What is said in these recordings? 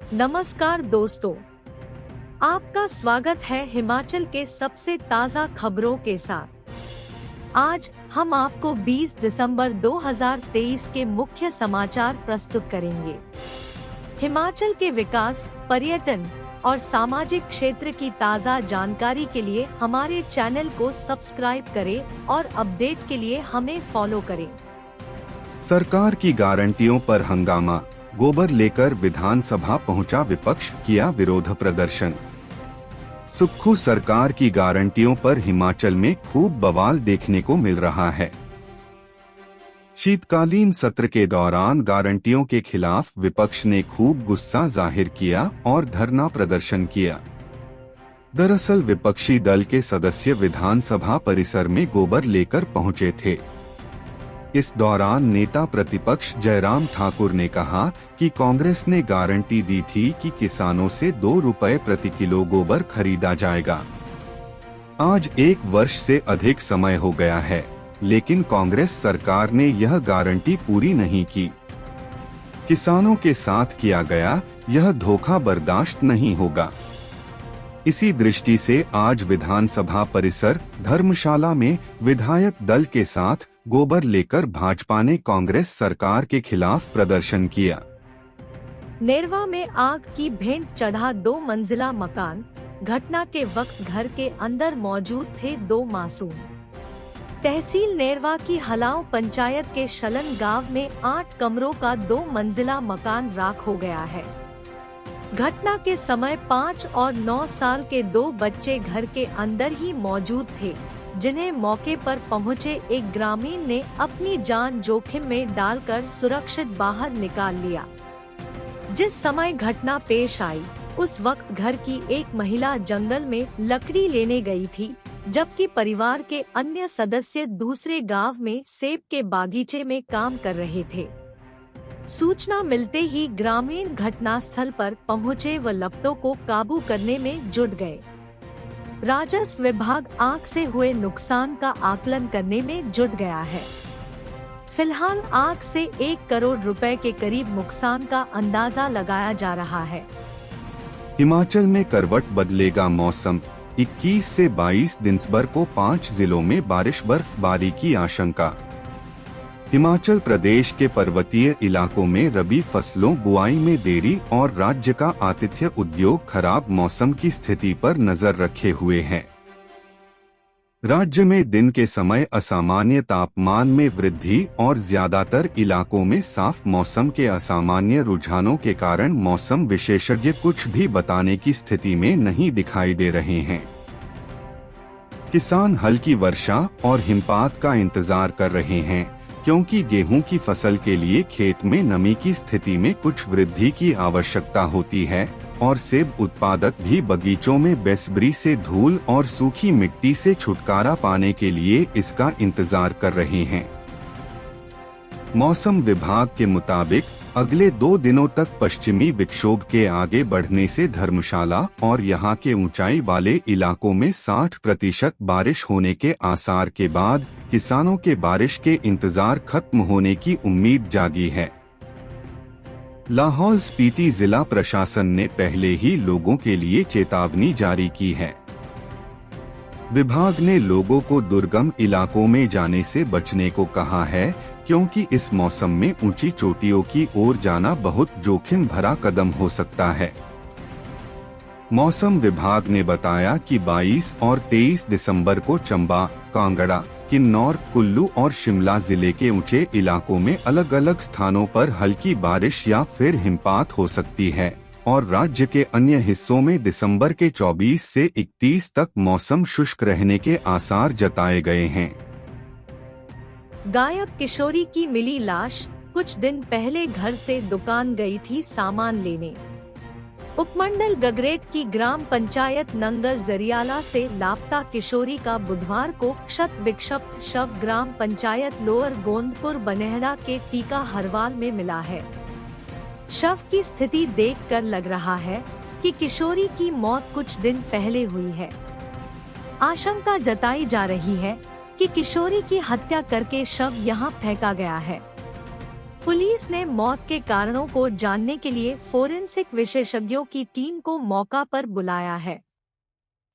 नमस्कार दोस्तों, आपका स्वागत है हिमाचल के सबसे ताज़ा खबरों के साथ। आज हम आपको 20 दिसंबर 2023 के मुख्य समाचार प्रस्तुत करेंगे। हिमाचल के विकास, पर्यटन और सामाजिक क्षेत्र की ताज़ा जानकारी के लिए हमारे चैनल को सब्सक्राइब करें और अपडेट के लिए हमें फॉलो करें। सरकार की गारंटियों पर हंगामा, गोबर लेकर विधानसभा पहुंचा विपक्ष, किया विरोध प्रदर्शन। सुक्खू सरकार की गारंटियों पर हिमाचल में खूब बवाल देखने को मिल रहा है। शीतकालीन सत्र के दौरान गारंटियों के खिलाफ विपक्ष ने खूब गुस्सा जाहिर किया और धरना प्रदर्शन किया। दरअसल विपक्षी दल के सदस्य विधानसभा परिसर में गोबर लेकर पहुंचे थे। इस दौरान नेता प्रतिपक्ष जयराम ठाकुर ने कहा कि कांग्रेस ने गारंटी दी थी कि किसानों से 2 रुपए प्रति किलो गोबर खरीदा जाएगा। आज 1 वर्ष से अधिक समय हो गया है, लेकिन कांग्रेस सरकार ने यह गारंटी पूरी नहीं की। किसानों के साथ किया गया यह धोखा बर्दाश्त नहीं होगा। इसी दृष्टि से आज विधानसभा परिसर धर्मशाला में विधायक दल के साथ गोबर लेकर भाजपा ने कांग्रेस सरकार के खिलाफ प्रदर्शन किया। नेरवा में आग की भेंट चढ़ा 2 मंजिला मकान। घटना के वक्त घर के अंदर मौजूद थे 2 मासूम। तहसील नेरवा की हलाव पंचायत के शलन गांव में 8 कमरों का 2 मंजिला मकान राख हो गया है। घटना के समय 5 और 9 साल के 2 बच्चे घर के अंदर ही मौजूद थे, जिन्हें मौके पर पहुंचे एक ग्रामीण ने अपनी जान जोखिम में डालकर सुरक्षित बाहर निकाल लिया। जिस समय घटना पेश आई, उस वक्त घर की एक महिला जंगल में लकड़ी लेने गई थी, जबकि परिवार के अन्य सदस्य दूसरे गांव में सेब के बागीचे में काम कर रहे थे। सूचना मिलते ही ग्रामीण घटनास्थल पर पहुंचे व लपटों को काबू करने में जुट गए। राजस्व विभाग आग से हुए नुकसान का आकलन करने में जुट गया है। फिलहाल आग से 1 करोड़ रुपए के करीब नुकसान का अंदाजा लगाया जा रहा है। हिमाचल में करवट बदलेगा मौसम, 21 से 22 दिसंबर को 5 जिलों में बारिश बर्फबारी की आशंका। हिमाचल प्रदेश के पर्वतीय इलाकों में रबी फसलों बुआई में देरी और राज्य का आतिथ्य उद्योग खराब मौसम की स्थिति पर नजर रखे हुए है। राज्य में दिन के समय असामान्य तापमान में वृद्धि और ज्यादातर इलाकों में साफ मौसम के असामान्य रुझानों के कारण मौसम विशेषज्ञ कुछ भी बताने की स्थिति में नहीं दिखाई दे रहे हैं। किसान हल्की वर्षा और हिमपात का इंतजार कर रहे हैं, क्योंकि गेहूं की फसल के लिए खेत में नमी की स्थिति में कुछ वृद्धि की आवश्यकता होती है और सेब उत्पादक भी बगीचों में बेसब्री से धूल और सूखी मिट्टी से छुटकारा पाने के लिए इसका इंतजार कर रहे हैं। मौसम विभाग के मुताबिक अगले 2 दिनों तक पश्चिमी विक्षोभ के आगे बढ़ने से धर्मशाला और यहां के ऊंचाई वाले इलाकों में 60% बारिश होने के आसार के बाद किसानों के बारिश के इंतजार खत्म होने की उम्मीद जागी है। लाहौल स्पीति जिला प्रशासन ने पहले ही लोगों के लिए चेतावनी जारी की है। विभाग ने लोगों को दुर्गम इलाकों में जाने से बचने को कहा है, क्योंकि इस मौसम में ऊंची चोटियों की ओर जाना बहुत जोखिम भरा कदम हो सकता है। मौसम विभाग ने बताया कि 22 और 23 दिसंबर को चंबा, कांगड़ा, किन्नौर, कुल्लू और शिमला जिले के ऊंचे इलाकों में अलग अलग स्थानों पर हल्की बारिश या फिर हिमपात हो सकती है और राज्य के अन्य हिस्सों में दिसंबर के 24 से 31 तक मौसम शुष्क रहने के आसार जताए गए हैं। गायब किशोरी की मिली लाश। कुछ दिन पहले घर से दुकान गई थी सामान लेने। उपमंडल गगरेट की ग्राम पंचायत नंगल जरियाला से लापता किशोरी का बुधवार को क्षत विक्षत शव ग्राम पंचायत लोअर गोंदपुर बनेहड़ा के टीका हरवाल में मिला है। शव की स्थिति देखकर लग रहा है कि किशोरी की मौत कुछ दिन पहले हुई है। आशंका जताई जा रही है कि किशोरी की हत्या करके शव यहां फेंका गया है। पुलिस ने मौत के कारणों को जानने के लिए फोरेंसिक विशेषज्ञों की टीम को मौका पर बुलाया है।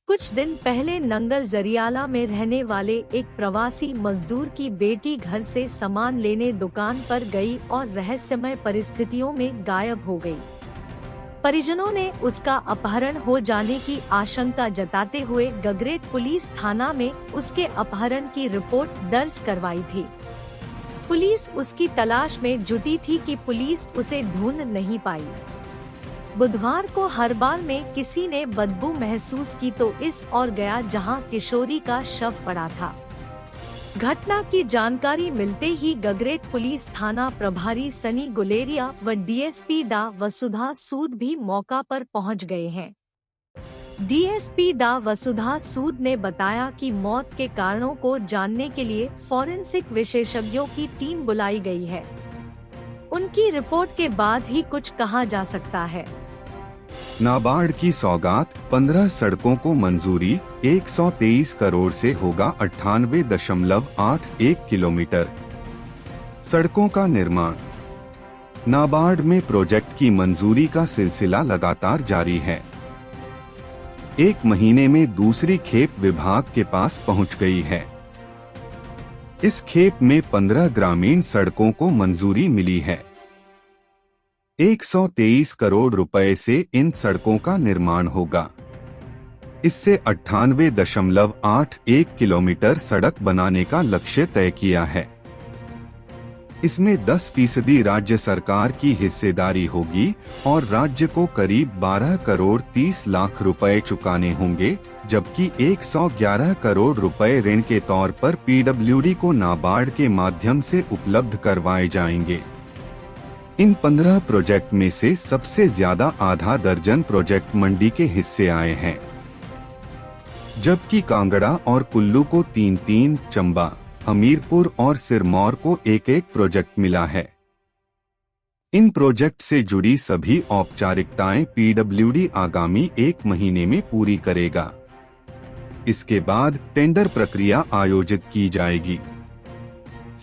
कुछ दिन पहले नंगल जरियाला में रहने वाले एक प्रवासी मजदूर की बेटी घर से सामान लेने दुकान पर गई और रहस्यमय परिस्थितियों में गायब हो गई। परिजनों ने उसका अपहरण हो जाने की आशंका जताते हुए गगरेट पुलिस थाना में उसके अपहरण की रिपोर्ट दर्ज करवाई थी। पुलिस उसकी तलाश में जुटी थी कि पुलिस उसे ढूंढ नहीं पाई। बुधवार को हरबाल में किसी ने बदबू महसूस की तो इस और गया जहां किशोरी का शव पड़ा था। घटना की जानकारी मिलते ही गगरेट पुलिस थाना प्रभारी सनी गुलेरिया व डीएसपी डा वसुधा सूद भी मौका पर पहुंच गए हैं। डीएसपी डा वसुधा सूद ने बताया कि मौत के कारणों को जानने के लिए फोरेंसिक विशेषज्ञों की टीम बुलाई गई है। उनकी रिपोर्ट के बाद ही कुछ कहा जा सकता है। नाबार्ड की सौगात 15 सड़कों को मंजूरी 123 करोड़ से होगा 98.81 किलोमीटर सड़कों का निर्माण। नाबार्ड में प्रोजेक्ट की मंजूरी का सिलसिला लगातार जारी है। एक महीने में दूसरी खेप विभाग के पास पहुंच गई है। इस खेप में 15 ग्रामीण सड़कों को मंजूरी मिली है। 123 करोड़ रुपए से इन सड़कों का निर्माण होगा। इससे 98.81 किलोमीटर सड़क बनाने का लक्ष्य तय किया है। इसमें 10% राज्य सरकार की हिस्सेदारी होगी और राज्य को करीब 12 करोड़ 30 लाख रुपए चुकाने होंगे, जबकि 111 करोड़ रुपए ऋण के तौर पर पीडब्ल्यूडी को नाबार्ड के माध्यम से उपलब्ध करवाए जाएंगे। इन 15 प्रोजेक्ट में से सबसे ज्यादा आधा दर्जन प्रोजेक्ट मंडी के हिस्से आए हैं, जबकि कांगड़ा और कुल्लू को 3-3, चंबा, हमीरपुर और सिरमौर को 1-1 प्रोजेक्ट मिला है। इन प्रोजेक्ट से जुड़ी सभी औपचारिकताएं पीडब्ल्यूडी आगामी 1 महीने में पूरी करेगा। इसके बाद टेंडर प्रक्रिया आयोजित की जाएगी।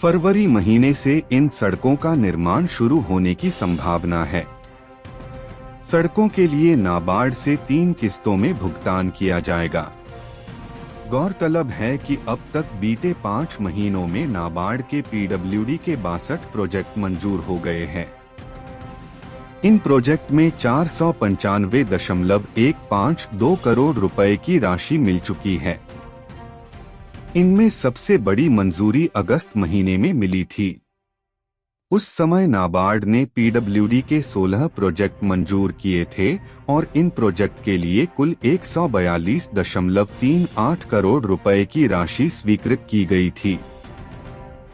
फरवरी महीने से इन सड़कों का निर्माण शुरू होने की संभावना है। सड़कों के लिए नाबार्ड से 3 किस्तों में भुगतान किया जाएगा। गौरतलब है कि अब तक बीते 5 महीनों में नाबार्ड के पीडब्ल्यूडी के 62 प्रोजेक्ट मंजूर हो गए हैं। इन प्रोजेक्ट में 495.152 करोड़ रुपए की राशि मिल चुकी है। इनमें सबसे बड़ी मंजूरी अगस्त महीने में मिली थी। उस समय नाबार्ड ने पीडब्ल्यूडी के 16 प्रोजेक्ट मंजूर किए थे और इन प्रोजेक्ट के लिए कुल 142.38 करोड़ रुपए की राशि स्वीकृत की गई थी।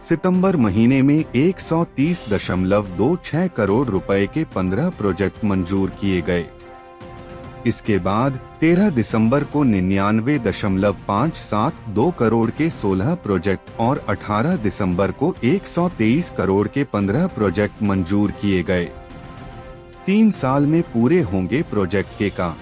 सितंबर महीने में 130.26 करोड़ रुपए के 15 प्रोजेक्ट मंजूर किए गए। इसके बाद 13 दिसंबर को 99.572 करोड़ के 16 प्रोजेक्ट और 18 दिसंबर को 123 करोड़ के 15 प्रोजेक्ट मंजूर किए गए। 3 साल में पूरे होंगे प्रोजेक्ट के काम।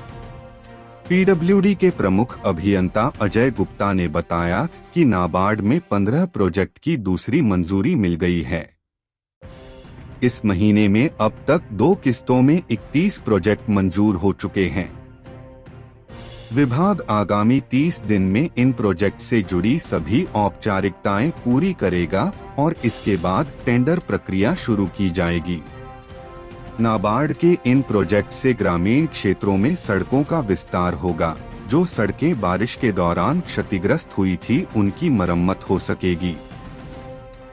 पीडब्ल्यूडी के प्रमुख अभियंता अजय गुप्ता ने बताया कि नाबार्ड में 15 प्रोजेक्ट की दूसरी मंजूरी मिल गई है। इस महीने में अब तक 2 किस्तों में 31 प्रोजेक्ट मंजूर हो चुके हैं। विभाग आगामी 30 दिन में इन प्रोजेक्ट से जुड़ी सभी औपचारिकताएं पूरी करेगा और इसके बाद टेंडर प्रक्रिया शुरू की जाएगी। नाबार्ड के इन प्रोजेक्ट से ग्रामीण क्षेत्रों में सड़कों का विस्तार होगा। जो सड़कें बारिश के दौरान क्षतिग्रस्त हुई थी, उनकी मरम्मत हो सकेगी।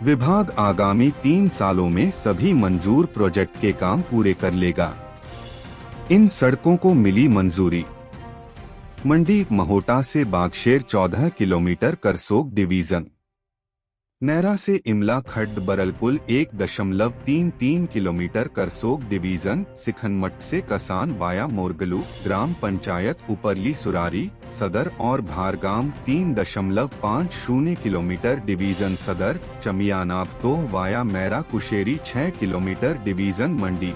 विभाग आगामी 3 सालों में सभी मंजूर प्रोजेक्ट के काम पूरे कर लेगा। इन सड़कों को मिली मंजूरी। मंडी महोटा से बागशेर 14 किलोमीटर करसोग डिवीजन, नैरा से इमला खड्ड बरलपुल 1.33 किलोमीटर करसोग डिवीजन, सिखनमठ से कसान वाया मोरगलू ग्राम पंचायत उपरली सुरारी सदर और भारगाम 3.50 किलोमीटर डिवीजन सदर, चमियानाब वाया मैरा कुशेरी 6 किलोमीटर डिवीजन मंडी,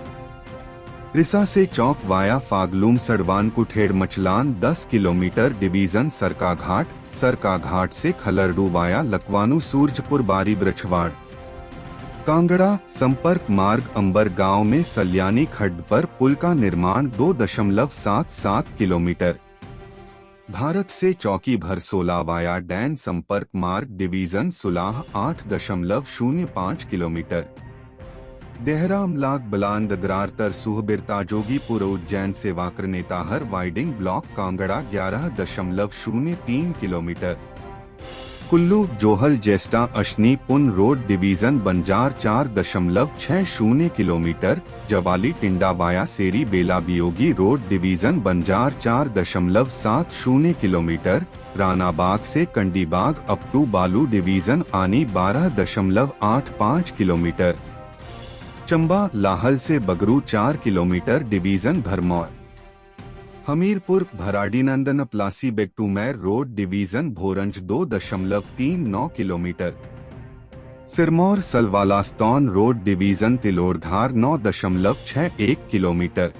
रिसा से चौक वाया फागलूम सड़वान कुठेड़ मचलान 10 किलोमीटर डिवीजन सरकाघाट से खलरडू वाया लकवानू सूरजपुर बारी ब्रछवाड़, कांगड़ा संपर्क मार्ग अंबर गांव में सल्यानी खड्ड पर पुल का निर्माण 2.77 किलोमीटर। भारत से चौकी भरसोला वाया डैन संपर्क मार्ग डिवीजन सुलाह 8.05 किलोमीटर। देहरा अमलाक बलान ददरार सुहबिर ताजोगीपुर उज्जैन सेवाकर नेताहर widening block Kangra 11.03 kilometre. Kullu जोहल जेस्टा अशनी पुन road division Banjar 4.60 kilometre. Jawali टिंडा वाया सेरी बेला बियोगी रोड डिवीजन बंजार 4.70 किलोमीटर। रानाबाग से कंडीबाग अप टू बालू डिवीजन आनी 12.85 किलोमीटर। चंबा लाहल से बगरू 4 किलोमीटर डिवीजन भरमौर। हमीरपुर भराडीनंदन प्लासी बेक्टूमैर road division Bhoranj 2.39 kilometre. Sirmaur सलवालास्तौन रोड डिवीजन तिलोरधार 9.61 किलोमीटर।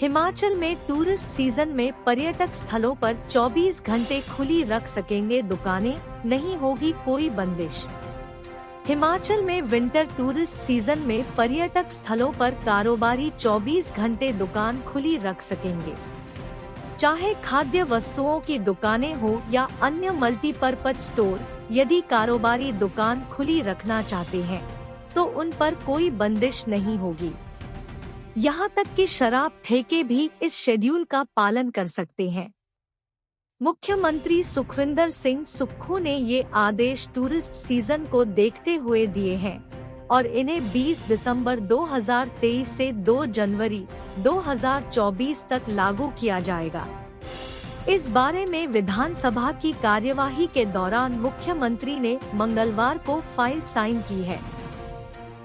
हिमाचल में टूरिस्ट सीजन में पर्यटक स्थलों पर 24 घंटे खुली रख सकेंगे दुकानें, नहीं होगी कोई बंदिश। हिमाचल में विंटर टूरिस्ट सीजन में पर्यटक स्थलों पर कारोबारी 24 घंटे दुकान खुली रख सकेंगे। चाहे खाद्य वस्तुओं की दुकानें हो या अन्य मल्टीपर्पज स्टोर, यदि कारोबारी दुकान खुली रखना चाहते हैं तो उन पर कोई बंदिश नहीं होगी। यहाँ तक कि शराब ठेके भी इस शेड्यूल का पालन कर सकते हैं। मुख्यमंत्री सुखविंदर सिंह सुक्खू ने ये आदेश टूरिस्ट सीजन को देखते हुए दिए हैं और इन्हें 20 दिसंबर 2023 से 2 जनवरी 2024 तक लागू किया जाएगा। इस बारे में विधानसभा की कार्यवाही के दौरान मुख्यमंत्री ने मंगलवार को फाइल साइन की है।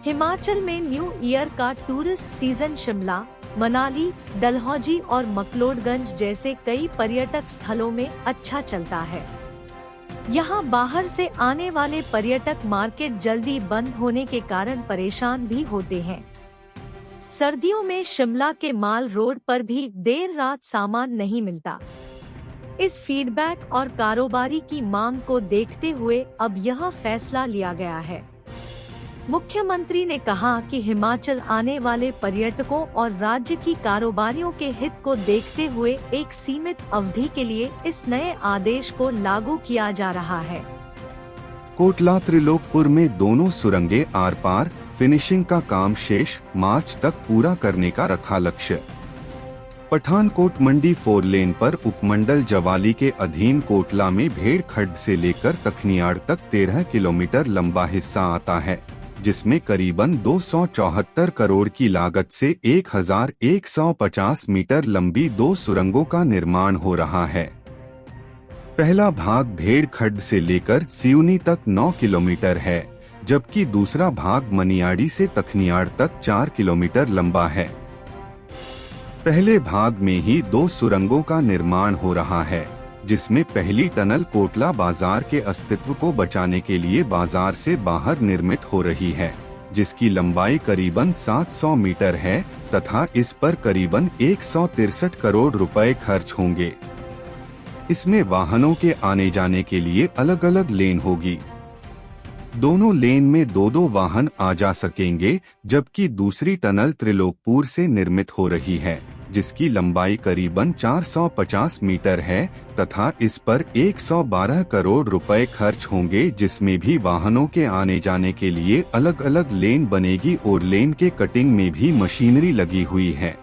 हिमाचल में न्यू ईयर का टूरिस्ट सीजन शिमला, मनाली, डलहौजी और मकलोडगंज जैसे कई पर्यटक स्थलों में अच्छा चलता है। यहाँ बाहर से आने वाले पर्यटक मार्केट जल्दी बंद होने के कारण परेशान भी होते हैं। सर्दियों में शिमला के माल रोड पर भी देर रात सामान नहीं मिलता। इस फीडबैक और कारोबारी की मांग को देखते हुए अब यह फैसला लिया गया है। मुख्यमंत्री ने कहा कि हिमाचल आने वाले पर्यटकों और राज्य की कारोबारियों के हित को देखते हुए एक सीमित अवधि के लिए इस नए आदेश को लागू किया जा रहा है। कोटला त्रिलोकपुर में दोनों सुरंगें आर पार, फिनिशिंग का काम शेष मार्च तक पूरा करने का रखा लक्ष्य। पठानकोट मंडी 4 लेन पर उपमंडल जवाली के अधीन कोटला में भेड़ खड्ड से लेकर तखनियाड़ तक 13 किलोमीटर लंबा हिस्सा आता है, जिसमें करीबन 274 करोड़ की लागत से 1150 मीटर लंबी 2 सुरंगों का निर्माण हो रहा है। पहला भाग भेड़ खड्ड से लेकर सियूनी तक 9 किलोमीटर है, जबकि दूसरा भाग मनियाड़ी से तखनियाड़ तक 4 किलोमीटर लंबा है। पहले भाग में ही 2 सुरंगों का निर्माण हो रहा है, जिसमें पहली टनल कोटला बाजार के अस्तित्व को बचाने के लिए बाजार से बाहर निर्मित हो रही है, जिसकी लंबाई करीबन 700 मीटर है तथा इस पर करीबन 163 करोड़ रुपए खर्च होंगे। इसमें वाहनों के आने जाने के लिए अलग अलग लेन होगी। दोनों लेन में 2-2 वाहन आ जा सकेंगे, जबकि दूसरी टनल त्रिलोकपुर से निर्मित हो रही है, जिसकी लंबाई करीबन 450 मीटर है तथा इस पर 112 करोड़ रुपए खर्च होंगे, जिसमें भी वाहनों के आने जाने के लिए अलग अलग लेन बनेगी और लेन के कटिंग में भी मशीनरी लगी हुई है।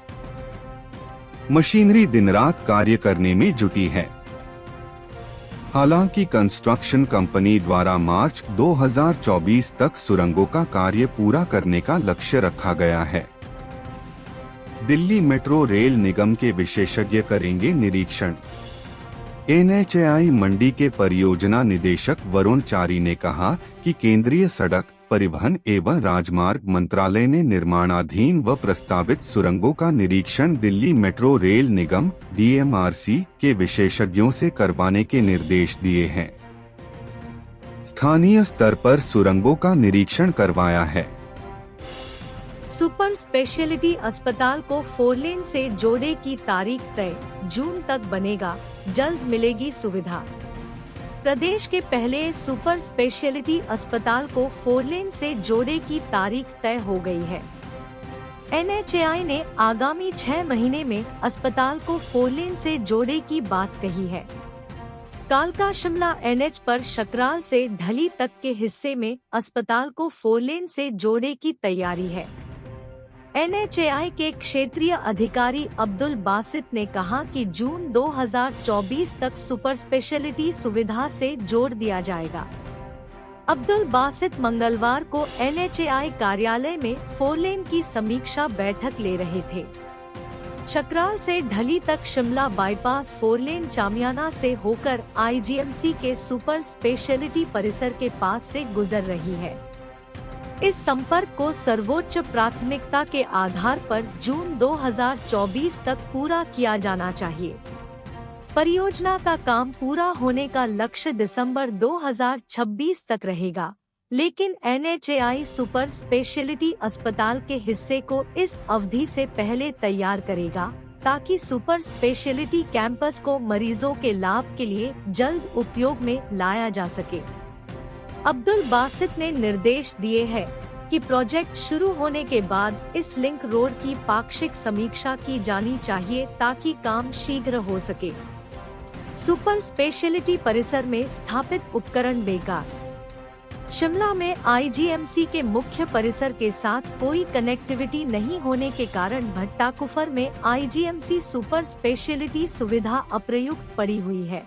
मशीनरी दिन रात कार्य करने में जुटी है। हालांकि कंस्ट्रक्शन कंपनी द्वारा मार्च 2024 तक सुरंगों का कार्य पूरा करने का लक्ष्य रखा गया है। दिल्ली मेट्रो रेल निगम के विशेषज्ञ करेंगे निरीक्षण। NHAI मंडी के परियोजना निदेशक वरुण चारी ने कहा कि केंद्रीय सड़क परिवहन एवं राजमार्ग मंत्रालय ने निर्माणाधीन व प्रस्तावित सुरंगों का निरीक्षण दिल्ली मेट्रो रेल निगम DMRC के विशेषज्ञों से करवाने के निर्देश दिए हैं। स्थानीय स्तर पर सुरंगों का निरीक्षण करवाया है। सुपर स्पेशलिटी अस्पताल को 4 लेन से जोड़े की तारीख तय, जून तक बनेगा, जल्द मिलेगी सुविधा। प्रदेश के पहले सुपर स्पेशलिटी अस्पताल को 4 लेन से जोड़े की तारीख तय हो गई है। NHAI ने आगामी 6 महीने में अस्पताल को 4 लेन से जोड़े की बात कही है। कालका शिमला NH पर शकराल से ढली तक के हिस्से में अस्पताल को 4 लेन से जोड़े की तैयारी है। NHAI के क्षेत्रीय अधिकारी अब्दुल बासित ने कहा कि जून 2024 तक सुपर स्पेशलिटी सुविधा से जोड़ दिया जाएगा। अब्दुल बासित मंगलवार को NHAI कार्यालय में 4 लेन की समीक्षा बैठक ले रहे थे। शकराल से ढली तक शिमला बाईपास 4 लेन चामियाना से होकर IGMC के सुपर स्पेशलिटी परिसर के पास से गुजर रही है। इस संपर्क को सर्वोच्च प्राथमिकता के आधार पर जून 2024 तक पूरा किया जाना चाहिए। परियोजना का काम पूरा होने का लक्ष्य दिसंबर 2026 तक रहेगा, लेकिन NHAI सुपर स्पेशलिटी अस्पताल के हिस्से को इस अवधि से पहले तैयार करेगा, ताकि सुपर स्पेशलिटी कैंपस को मरीजों के लाभ के लिए जल्द उपयोग में लाया जा सके। अब्दुल बासित ने निर्देश दिए हैं कि प्रोजेक्ट शुरू होने के बाद इस लिंक रोड की पाक्षिक समीक्षा की जानी चाहिए, ताकि काम शीघ्र हो सके। सुपर स्पेशलिटी परिसर में स्थापित उपकरण बेकार। शिमला में IGMC के मुख्य परिसर के साथ कोई कनेक्टिविटी नहीं होने के कारण भट्टाकुफर में IGMC सुपर स्पेशलिटी सुविधा अप्रयुक्त पड़ी हुई है।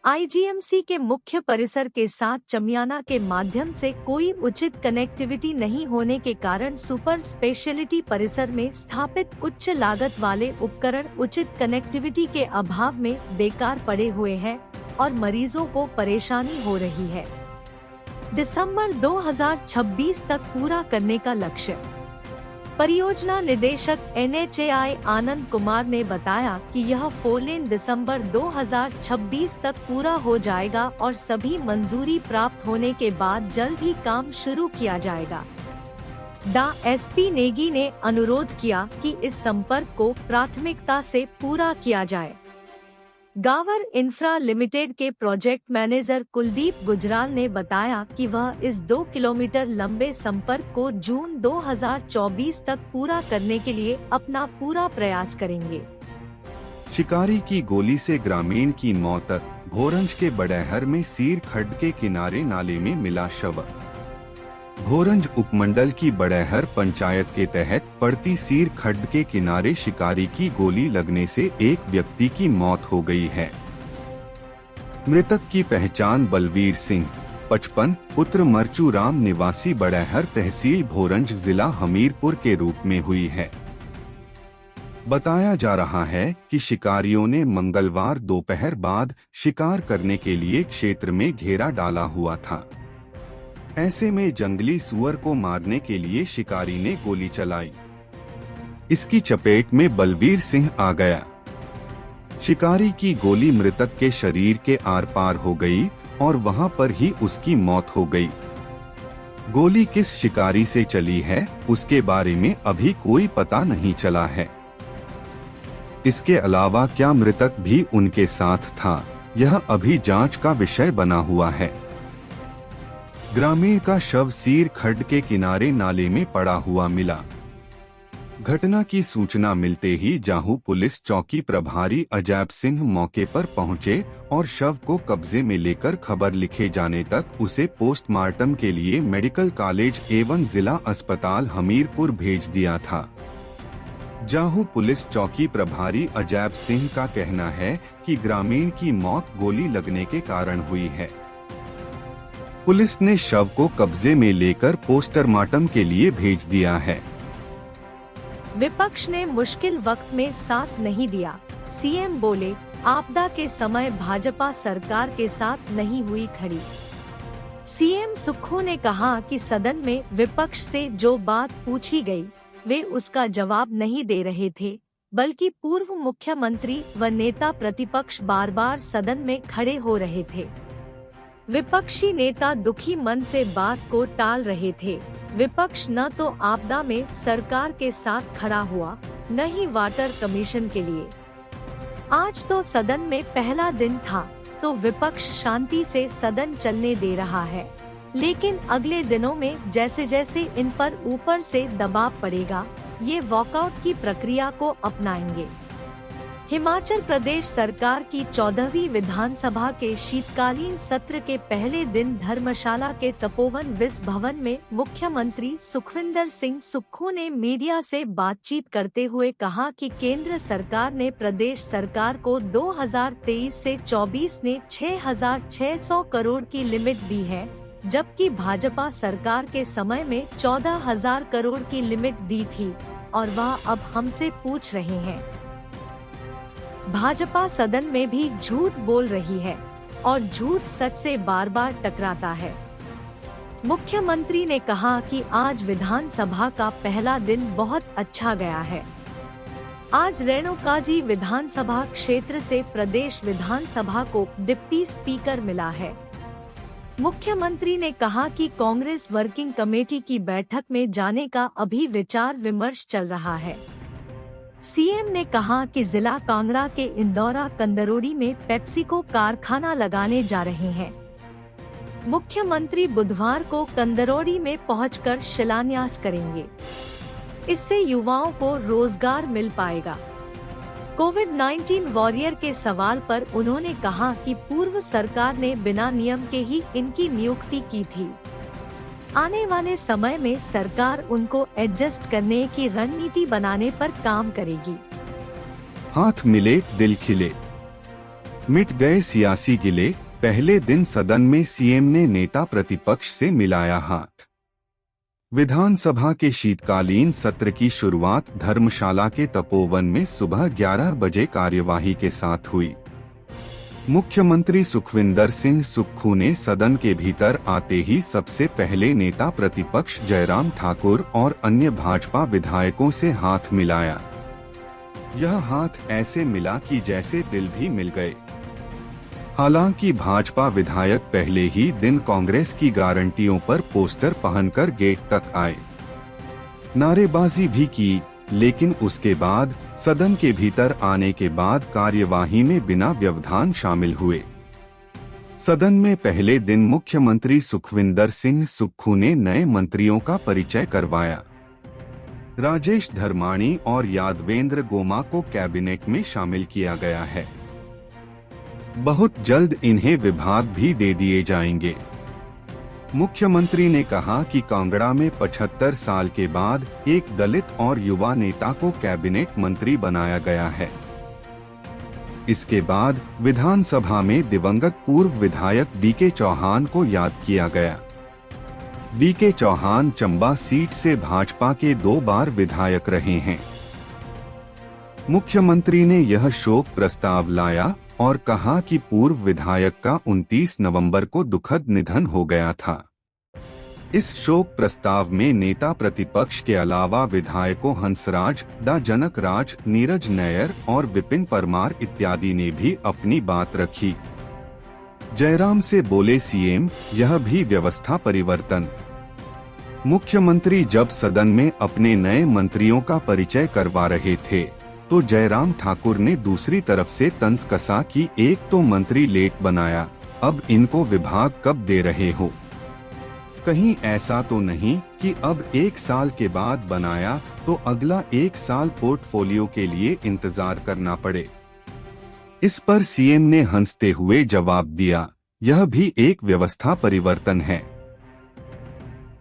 IGMC के मुख्य परिसर के साथ चमियाना के माध्यम से कोई उचित कनेक्टिविटी नहीं होने के कारण सुपर स्पेशलिटी परिसर में स्थापित उच्च लागत वाले उपकरण उचित कनेक्टिविटी के अभाव में बेकार पड़े हुए हैं और मरीजों को परेशानी हो रही है। दिसंबर 2026 तक पूरा करने का लक्ष्य। परियोजना निदेशक NHAI आनंद कुमार ने बताया कि यह 4 लेन दिसंबर 2026 तक पूरा हो जाएगा और सभी मंजूरी प्राप्त होने के बाद जल्द ही काम शुरू किया जाएगा। SP नेगी ने अनुरोध किया कि इस संपर्क को प्राथमिकता से पूरा किया जाए। गावर इंफ्रा लिमिटेड के प्रोजेक्ट मैनेजर कुलदीप गुजराल ने बताया कि वह इस 2 किलोमीटर लंबे संपर्क को जून 2024 तक पूरा करने के लिए अपना पूरा प्रयास करेंगे। शिकारी की गोली से ग्रामीण की मौत। भोरंज के बड़ैहर में सीर खड्ड के किनारे नाले में मिला शव। भोरंज उपमंडल की बड़ैहर पंचायत के तहत पड़ती सीर खड्ड के किनारे शिकारी की गोली लगने से एक व्यक्ति की मौत हो गई है। मृतक की पहचान बलवीर सिंह 55 पुत्र मरचू राम निवासी बड़ैहर तहसील भोरंज जिला हमीरपुर के रूप में हुई है। बताया जा रहा है कि शिकारियों ने मंगलवार दोपहर बाद शिकार करने के लिए क्षेत्र में घेरा डाला हुआ था। ऐसे में जंगली सुअर को मारने के लिए शिकारी ने गोली चलाई। इसकी चपेट में बलवीर सिंह आ गया। शिकारी की गोली मृतक के शरीर के आर पार हो गई और वहां पर ही उसकी मौत हो गई। गोली किस शिकारी से चली है, उसके बारे में अभी कोई पता नहीं चला है। इसके अलावा क्या मृतक भी उनके साथ था, यह अभी जांच का विषय बना हुआ है। ग्रामीण का शव सीर खड्ड के किनारे नाले में पड़ा हुआ मिला। घटना की सूचना मिलते ही जाहू पुलिस चौकी प्रभारी अजैब सिंह मौके पर पहुंचे और शव को कब्जे में लेकर खबर लिखे जाने तक उसे पोस्टमार्टम के लिए मेडिकल कॉलेज एवं जिला अस्पताल हमीरपुर भेज दिया था। जाहू पुलिस चौकी प्रभारी अजैब सिंह का कहना है कि ग्रामीण की मौत गोली लगने के कारण हुई है। पुलिस ने शव को कब्जे में लेकर पोस्टमार्टम के लिए भेज दिया है। विपक्ष ने मुश्किल वक्त में साथ नहीं दिया। CM बोले, आपदा के समय भाजपा सरकार के साथ नहीं हुई खड़ी। CM सुक्खू ने कहा कि सदन में विपक्ष से जो बात पूछी गई, वे उसका जवाब नहीं दे रहे थे, बल्कि पूर्व मुख्यमंत्री व नेता प्रतिपक्ष बार बार सदन में खड़े हो रहे थे। विपक्षी नेता दुखी मन से बात को टाल रहे थे। विपक्ष न तो आपदा में सरकार के साथ खड़ा हुआ, न ही वाटर कमीशन के लिए। आज तो सदन में पहला दिन था, तो विपक्ष शांति से सदन चलने दे रहा है, लेकिन अगले दिनों में जैसे जैसे इन पर ऊपर से दबाव पड़ेगा, ये वॉकआउट की प्रक्रिया को अपनाएंगे। हिमाचल प्रदेश सरकार की 14वीं विधानसभा के शीतकालीन सत्र के पहले दिन धर्मशाला के तपोवन विस भवन में मुख्यमंत्री सुखविंदर सिंह सुक्खू ने मीडिया से बातचीत करते हुए कहा कि केंद्र सरकार ने प्रदेश सरकार को 2023 से 24 ने 6,600 करोड़ की लिमिट दी है, जबकि भाजपा सरकार के समय में 14,000 करोड़ की लिमिट दी थी और वह अब हमसे पूछ रहे हैं। भाजपा सदन में भी झूठ बोल रही है और झूठ सच से बार बार टकराता है। मुख्यमंत्री ने कहा कि आज विधानसभा का पहला दिन बहुत अच्छा गया है। आज रेणुकाजी विधानसभा क्षेत्र से प्रदेश विधानसभा को डिप्टी स्पीकर मिला है। मुख्यमंत्री ने कहा कि कांग्रेस वर्किंग कमेटी की बैठक में जाने का अभी विचार विमर्श चल रहा है। सीएम ने कहा कि जिला कांगड़ा के इंदौरा कंदरोड़ी में पेप्सिको कारखाना लगाने जा रहे हैं। मुख्यमंत्री बुधवार को कंदरोड़ी में पहुंचकर शिलान्यास करेंगे। इससे युवाओं को रोजगार मिल पाएगा। कोविड-19 वॉरियर के सवाल पर उन्होंने कहा कि पूर्व सरकार ने बिना नियम के ही इनकी नियुक्ति की थी। आने वाले समय में सरकार उनको एडजस्ट करने की रणनीति बनाने पर काम करेगी। हाथ मिले दिल खिले, मिट गए सियासी गिले। पहले दिन सदन में सीएम ने नेता प्रतिपक्ष से मिलाया हाथ। विधानसभा के शीतकालीन सत्र की शुरुआत धर्मशाला के तपोवन में सुबह 11 बजे कार्यवाही के साथ हुई। मुख्यमंत्री सुखविंदर सिंह सुक्खू ने सदन के भीतर आते ही सबसे पहले नेता प्रतिपक्ष जयराम ठाकुर और अन्य भाजपा विधायकों से हाथ मिलाया। यह हाथ ऐसे मिला कि जैसे दिल भी मिल गए। हालांकि भाजपा विधायक पहले ही दिन कांग्रेस की गारंटियों पर पोस्टर पहनकर गेट तक आए, नारेबाजी भी की, लेकिन उसके बाद सदन के भीतर आने के बाद कार्यवाही में बिना व्यवधान शामिल हुए। सदन में पहले दिन मुख्यमंत्री सुखविंदर सिंह सुक्खू ने नए मंत्रियों का परिचय करवाया। राजेश धर्माणी और यादवेंद्र गोमा को कैबिनेट में शामिल किया गया है। बहुत जल्द इन्हें विभाग भी दे दिए जाएंगे। मुख्यमंत्री ने कहा कि कांगड़ा में 75 साल के बाद एक दलित और युवा नेता को कैबिनेट मंत्री बनाया गया है। इसके बाद विधानसभा में दिवंगत पूर्व विधायक बीके चौहान को याद किया गया। बीके चौहान चंबा सीट से भाजपा के 2 बार विधायक रहे हैं। मुख्यमंत्री ने यह शोक प्रस्ताव लाया और कहा कि पूर्व विधायक का 29 नवंबर को दुखद निधन हो गया था। इस शोक प्रस्ताव में नेता प्रतिपक्ष के अलावा विधायकों हंसराज, डा जनक राज, नीरज नैयर और विपिन परमार इत्यादि ने भी अपनी बात रखी। जयराम से बोले सीएम, यह भी व्यवस्था परिवर्तन। मुख्यमंत्री जब सदन में अपने नए मंत्रियों का परिचय करवा रहे थे तो जयराम ठाकुर ने दूसरी तरफ से तंज कसा कि एक तो मंत्री लेट बनाया, अब इनको विभाग कब दे रहे हो? कहीं ऐसा तो नहीं कि अब 1 साल के बाद बनाया तो अगला 1 साल पोर्टफोलियो के लिए इंतजार करना पड़े? इस पर सीएम ने हंसते हुए जवाब दिया, यह भी एक व्यवस्था परिवर्तन है।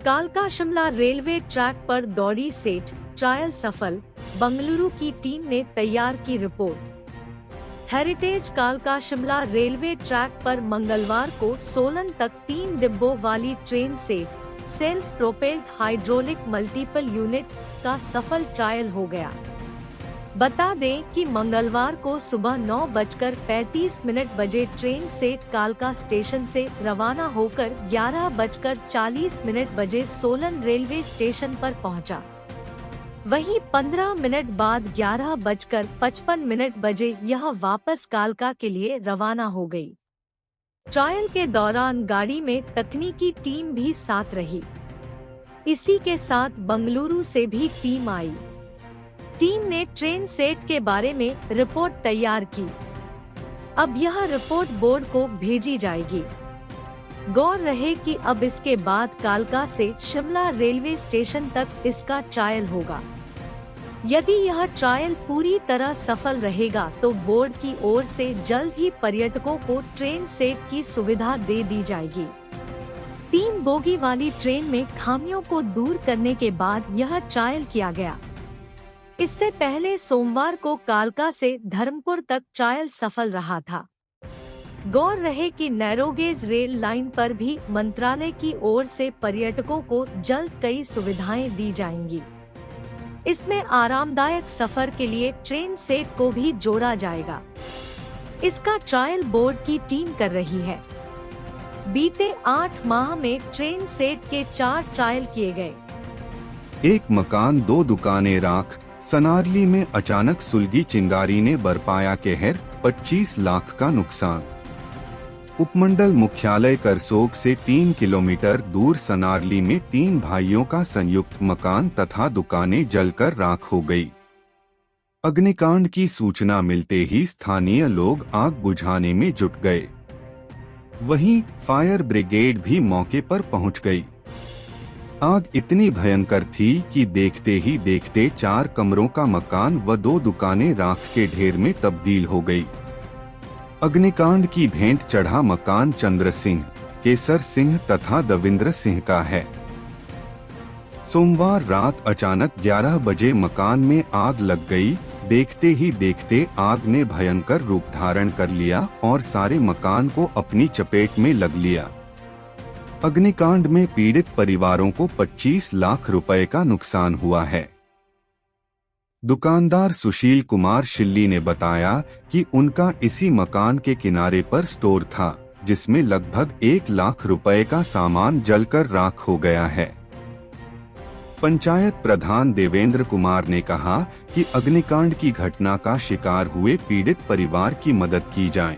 कालका शिमला रेलवे ट्रैक पर दौड़ी सेट, ट्रायल सफल, बंगलुरु की टीम ने तैयार की रिपोर्ट। हेरिटेज कालका शिमला रेलवे ट्रैक पर मंगलवार को सोलन तक 3 डिब्बों वाली train set, self propelled hydraulic multiple unit का सफल ट्रायल हो गया। बता दें कि मंगलवार को सुबह 9:35 बजे ट्रेन सेट कालका स्टेशन से रवाना होकर 11:40 बजे सोलन रेलवे स्टेशन पर पहुंचा। वहीं 15 मिनट बाद 11:55 बजे यह वापस कालका के लिए रवाना हो गई। ट्रायल के दौरान गाड़ी में तकनीकी टीम भी साथ रही। इसी के साथ बंगलुरु से भी टीम आई। टीम ने ट्रेन सेट के बारे में रिपोर्ट तैयार की। अब यह रिपोर्ट बोर्ड को भेजी जाएगी। गौर रहे कि अब इसके बाद कालका से शिमला रेलवे स्टेशन तक इसका ट्रायल होगा। यदि यह ट्रायल पूरी तरह सफल रहेगा तो बोर्ड की ओर से जल्द ही पर्यटकों को ट्रेन सेट की सुविधा दे दी जाएगी। 3 बोगी वाली ट्रेन में खामियों को दूर करने के बाद यह ट्रायल किया गया। इससे पहले सोमवार को कालका से धर्मपुर तक ट्रायल सफल रहा था। गौर रहे कि नैरोगेज रेल लाइन पर भी मंत्रालय की ओर से पर्यटकों को जल्द कई सुविधाएं दी जाएंगी। इसमें आरामदायक सफर के लिए ट्रेन सेट को भी जोड़ा जाएगा। इसका ट्रायल बोर्ड की टीम कर रही है। बीते 8 माह में ट्रेन सेट के 4 ट्रायल किए गए। 1 मकान 2 दुकानें राख। सनारली में अचानक सुलगी चिंगारी ने बरपाया कहर, 25 लाख का नुकसान। उपमंडल मुख्यालय करसोग से 3 किलोमीटर दूर सनारली में 3 भाइयों का संयुक्त मकान तथा दुकानें जलकर राख हो गई। अग्निकांड की सूचना मिलते ही स्थानीय लोग आग बुझाने में जुट गए। वहीं फायर ब्रिगेड भी मौके पर पहुंच गई। आग इतनी भयंकर थी कि देखते ही देखते 4 कमरों का मकान व 2 दुकानें राख के ढेर में तब्दील हो गई। अग्निकांड की भेंट चढ़ा मकान चंद्र सिंह, केसर सिंह तथा दविंद्र सिंह का है। सोमवार रात अचानक 11 बजे मकान में आग लग गई। देखते ही देखते आग ने भयंकर रूप धारण कर लिया और सारे मकान को अपनी चपेट में लग लिया। अग्निकांड में पीड़ित परिवारों को 25 लाख रुपए का नुकसान हुआ है। दुकानदार सुशील कुमार शिल्ली ने बताया कि उनका इसी मकान के किनारे पर स्टोर था, जिसमें लगभग 1 लाख रुपए का सामान जलकर राख हो गया है। पंचायत प्रधान देवेंद्र कुमार ने कहा कि अग्निकांड की घटना का शिकार हुए पीड़ित परिवार की मदद की जाए।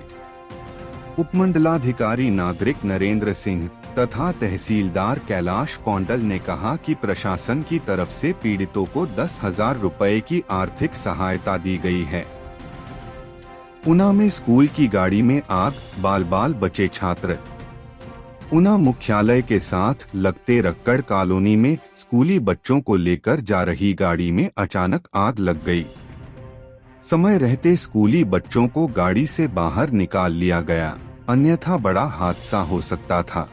उपमंडलाधिकारी नागरिक नरेंद्र सिंह तथा तहसीलदार कैलाश कौंडल ने कहा कि प्रशासन की तरफ से पीड़ितों को 10,000 रुपए की आर्थिक सहायता दी गई है। ऊना में स्कूल की गाड़ी में आग, बाल बाल बचे छात्र। ऊना मुख्यालय के साथ लगते रक्कड़ कॉलोनी में स्कूली बच्चों को लेकर जा रही गाड़ी में अचानक आग लग गई। समय रहते स्कूली बच्चों को गाड़ी से बाहर निकाल लिया गया, अन्यथा बड़ा हादसा हो सकता था।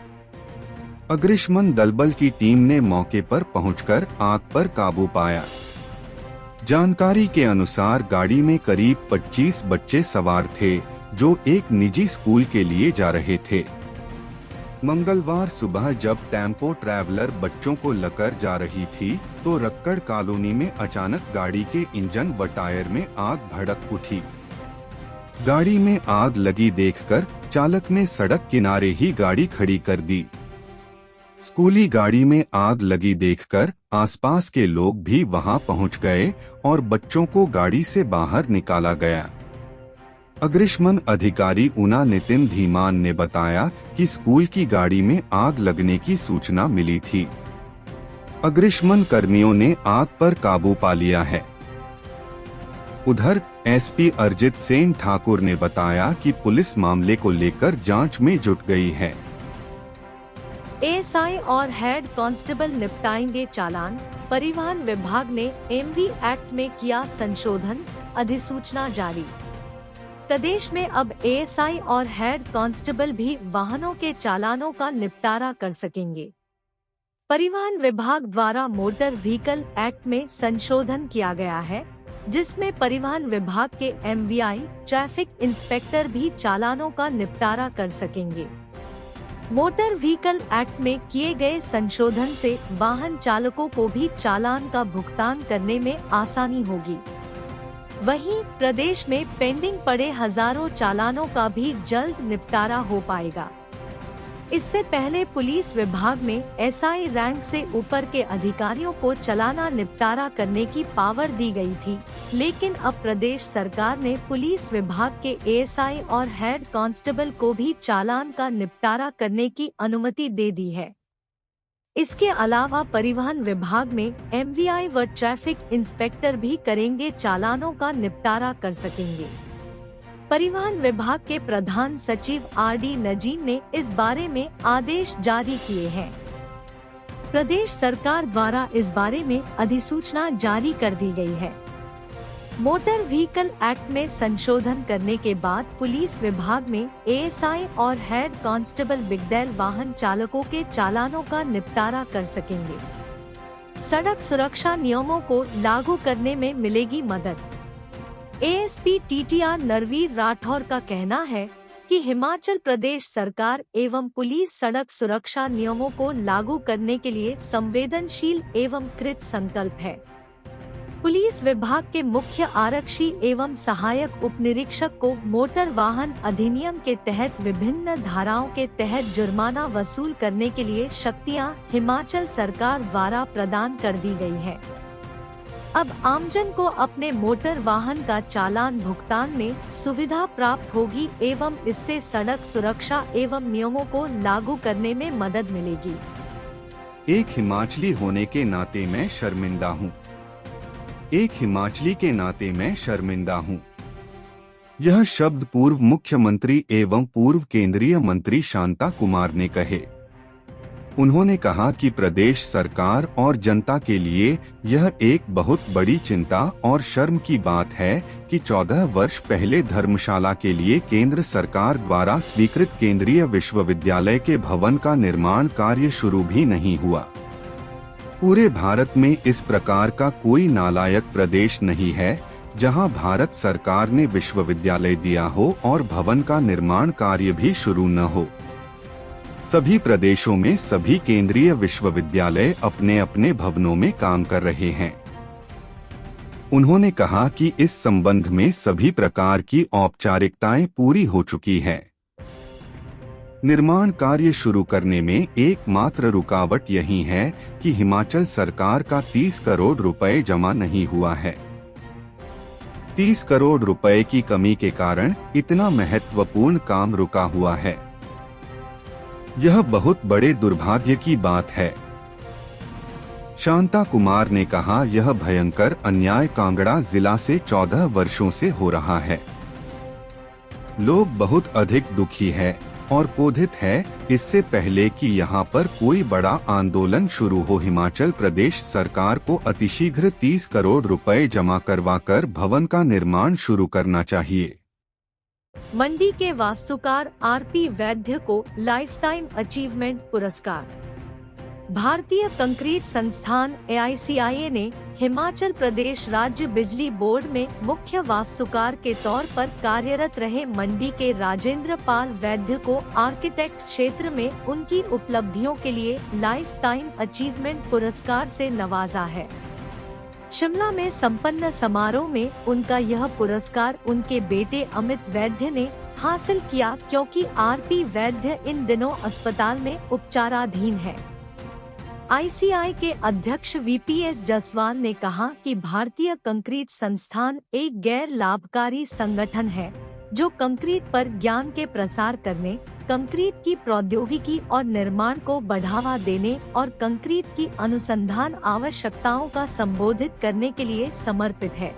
अग्निशमन दलबल की टीम ने मौके पर पहुंचकर आग पर काबू पाया। जानकारी के अनुसार गाड़ी में करीब 25 बच्चे सवार थे, जो एक निजी स्कूल के लिए जा रहे थे। मंगलवार सुबह जब टेम्पो ट्रैवलर बच्चों को लेकर जा रही थी तो रक्कड़ कॉलोनी में अचानक गाड़ी के इंजन व टायर में आग भड़क उठी। गाड़ी में आग लगी देखकर चालक ने सड़क किनारे ही गाड़ी खड़ी कर दी। स्कूली गाड़ी में आग लगी देखकर आसपास के लोग भी वहां पहुंच गए और बच्चों को गाड़ी से बाहर निकाला गया। अग्निशमन अधिकारी ऊना नितिन धीमान ने बताया कि स्कूल की गाड़ी में आग लगने की सूचना मिली थी। अग्निशमन कर्मियों ने आग पर काबू पा लिया है। उधर एसपी अरजित सेन ठाकुर ने बताया कि पुलिस मामले को लेकर जांच में जुट गई है। एएसआई और हेड कांस्टेबल निपटाएंगे चालान। परिवहन विभाग ने एमवी एक्ट में किया संशोधन, अधिसूचना जारी। प्रदेश में अब एएसआई और हेड कांस्टेबल भी वाहनों के चालानों का निपटारा कर सकेंगे। परिवहन विभाग द्वारा मोटर व्हीकल एक्ट में संशोधन किया गया है, जिसमें परिवहन विभाग के एमवीआई, ट्रैफिक इंस्पेक्टर भी चालानों का निपटारा कर सकेंगे। मोटर व्हीकल एक्ट में किए गए संशोधन से वाहन चालकों को भी चालान का भुगतान करने में आसानी होगी। वहीं प्रदेश में पेंडिंग पड़े हजारों चालानों का भी जल्द निपटारा हो पाएगा। इससे पहले पुलिस विभाग में एसआई रैंक से ऊपर के अधिकारियों को चालाना निपटारा करने की पावर दी गई थी, लेकिन अब प्रदेश सरकार ने पुलिस विभाग के एएसआई और हेड कांस्टेबल को भी चालान का निपटारा करने की अनुमति दे दी है। इसके अलावा परिवहन विभाग में एमवीआई व ट्रैफिक इंस्पेक्टर भी करेंगे चालानों का निपटारा कर सकेंगे। परिवहन विभाग के प्रधान सचिव आर.डी. नजीन ने इस बारे में आदेश जारी किए हैं। प्रदेश सरकार द्वारा इस बारे में अधिसूचना जारी कर दी गई है। मोटर व्हीकल एक्ट में संशोधन करने के बाद पुलिस विभाग में एएसआई और हेड कांस्टेबल बिगदैल वाहन चालकों के चालानों का निपटारा कर सकेंगे। सड़क सुरक्षा नियमों को लागू करने में मिलेगी मदद। एएसपी टीटीआर नरवीर राठौर का कहना है कि हिमाचल प्रदेश सरकार एवं पुलिस सड़क सुरक्षा नियमों को लागू करने के लिए संवेदनशील एवं कृत संकल्प है। पुलिस विभाग के मुख्य आरक्षी एवं सहायक उपनिरीक्षक को मोटर वाहन अधिनियम के तहत विभिन्न धाराओं के तहत जुर्माना वसूल करने के लिए शक्तियां हिमाचल सरकार द्वारा प्रदान कर दी गई है। अब आमजन को अपने मोटर वाहन का चालान भुगतान में सुविधा प्राप्त होगी एवं इससे सड़क सुरक्षा एवं नियमों को लागू करने में मदद मिलेगी। एक हिमाचली होने के नाते मैं शर्मिंदा हूँ। एक हिमाचली के नाते मैं शर्मिंदा हूँ। यह शब्द पूर्व मुख्यमंत्री एवं पूर्व केंद्रीय मंत्री शांता कुमार ने कहे। उन्होंने कहा कि प्रदेश सरकार और जनता के लिए यह एक बहुत बड़ी चिंता और शर्म की बात है कि 14 वर्ष पहले धर्मशाला के लिए केंद्र सरकार द्वारा स्वीकृत केंद्रीय विश्वविद्यालय के भवन का निर्माण कार्य शुरू भी नहीं हुआ। पूरे भारत में इस प्रकार का कोई नालायक प्रदेश नहीं है जहां भारत सरकार ने विश्वविद्यालय दिया हो और भवन का निर्माण कार्य भी शुरू न हो। सभी प्रदेशों में सभी केंद्रीय विश्वविद्यालय अपने अपने भवनों में काम कर रहे हैं। उन्होंने कहा कि इस संबंध में सभी प्रकार की औपचारिकताएं पूरी हो चुकी है। निर्माण कार्य शुरू करने में एकमात्र रुकावट यही है कि हिमाचल सरकार का 30 करोड़ रुपए जमा नहीं हुआ है। 30 करोड़ रुपए की कमी के कारण इतना महत्वपूर्ण काम रुका हुआ है। यह बहुत बड़े दुर्भाग्य की बात है। शांता कुमार ने कहा, यह भयंकर अन्याय कांगड़ा जिला से 14 वर्षों से हो रहा है। लोग बहुत अधिक दुखी है और क्रोधित है। इससे पहले कि यहाँ पर कोई बड़ा आंदोलन शुरू हो, हिमाचल प्रदेश सरकार को अतिशीघ्र 30 करोड़ रुपए जमा करवाकर भवन का निर्माण शुरू करना चाहिए। मंडी के वास्तुकार आर.पी. वैद्य को लाइफ टाइम अचीवमेंट पुरस्कार। भारतीय कंक्रीट संस्थान AICIA ने हिमाचल प्रदेश राज्य बिजली बोर्ड में मुख्य वास्तुकार के तौर पर कार्यरत रहे मंडी के राजेंद्र पाल वैद्य को आर्किटेक्ट क्षेत्र में उनकी उपलब्धियों के लिए लाइफ टाइम अचीवमेंट पुरस्कार से नवाजा है। शिमला में संपन्न समारोह में उनका यह पुरस्कार उनके बेटे अमित वैद्य ने हासिल किया, क्योंकि आर.पी. वैद्य इन दिनों अस्पताल में उपचाराधीन है। ICI के अध्यक्ष VPS जसवाल ने कहा कि भारतीय कंक्रीट संस्थान एक गैर लाभकारी संगठन है जो कंक्रीट पर ज्ञान के प्रसार करने, कंक्रीट की प्रौद्योगिकी और निर्माण को बढ़ावा देने और कंक्रीट की अनुसंधान आवश्यकताओं का संबोधित करने के लिए समर्पित है।